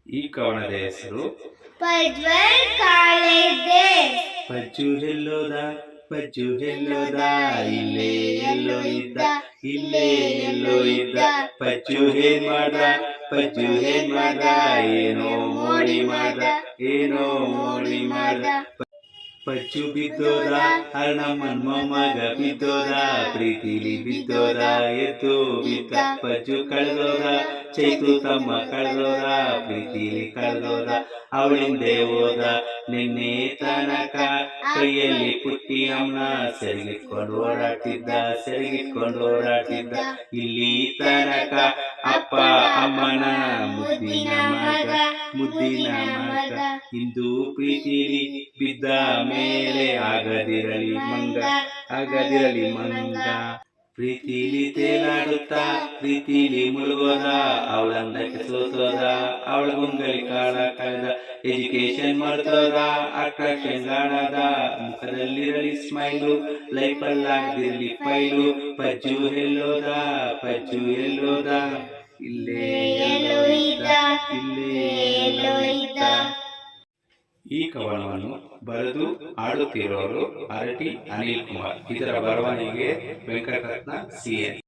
ಈ ಕವನದ ಹೆಸರು ಪ್ರಜ್ವಲ್ ಕಾಳೆದೆ. ಪಜ್ಜು ಎಲ್ಲೋದ ಪಜ್ಜು ಎಲ್ಲೋದ, ಇಲ್ಲೇ ಎಲ್ಲೋ ಇದ್ದ, ಇಲ್ಲೇ ಎಲ್ಲೋ ಇದ್ದ. ಪಜ್ಜು ಏನ್ ಮಾಡ್ದ, ಪಜ್ಜು ಏನ್ ಮಾಡ್ದ, ಏನೋ ಮೋಡಿ ಮಾಡ್ದ, ಏನೋ ಮೋಡಿ ಮಾಡ್ದ. ಪಜ್ಜು ಬಿದ್ದೋದ, ಹರ್ಣಮ್ಮನ್ ಮೊಮ್ಮಗ ಬಿದ್ದೋದ, ಪ್ರೀತಿಲಿ ಬಿದ್ದೋದ, ಎದ್ದು ಬಿದ್ದ. ಪಜ್ಜು ಕಳೆದೋದ, ಚೈತು ತಮ್ಮ ಕಳೆದೋದ, ಪ್ರೀತಿಲಿ ಕಳೆದೋದ. ಅವಳಿಂದೆ ಹೋದ ನಿನ್ನೆ ತನಕ, ಕೈಯಲ್ಲಿ ಪುಟ್ಟಿ ಅಮ್ಮನ ಸೆರಗಿಟ್ಕೊಂಡು ಓಡಾಡ್ತಿದ್ದ, ಸೆರಗಿಟ್ಕೊಂಡು ಓಡಾಡ್ತಿದ್ದ. ಇಲ್ಲಿ ತನಕ ಅಪ್ಪ ಅಮ್ಮನ ಮುದ್ದಿನ ಮಗ, ಮುದ್ದಿನ ಮಗ. ಇಂದು ಪ್ರೀತಿಲಿ ಬಿದ್ದ ಮೇಲೆ ಆಗದಿರಲಿ ಮಂಗ, ಆಗದಿರಲಿ ಮಂಗ. ಪ್ರೀತಿಲಿ ತೇಲಾಡುತ್ತಾ ಪ್ರೀತಿಲಿ ಮುಳುಗೋದ, ಅವಳಂದಕ್ಕೆ ಸೋತೋದ, ಅವಳ ಗುಂಗಲಿ ಕಾಳ ಕಳೆದ. ಎಜುಕೇಶನ್ ಮರ್ತೋದ, ಅಟ್ರಾಕ್ಷನ್ ಗಾಣದ, ಮುಖದಲ್ಲಿರಲಿ ಸ್ಮೈಲು, ಲೈಫಲ್ಲಾಗಿರಲಿ ಫೈಲು. ಪಜ್ಜು ಎಲ್ಲೋದ, ಪಜ್ಜು ಎಲ್ಲೋದ, ಇಲ್ಲೇ ಎಲ್ಲೋ ಇದ್ದ, ಇಲ್ಲೇ ಎಲ್ಲೋ ಇದ್ದ. ಈ ಕವನವನ್ನು ಬರೆದು ಹಾಡುತ್ತಿರೋರು ಅರಟಿ ಅನಿಲ್ ಕುಮಾರ್. ಇದರ ಬರವಣಿಗೆ ವೆಂಕಟರತ್ನ CN.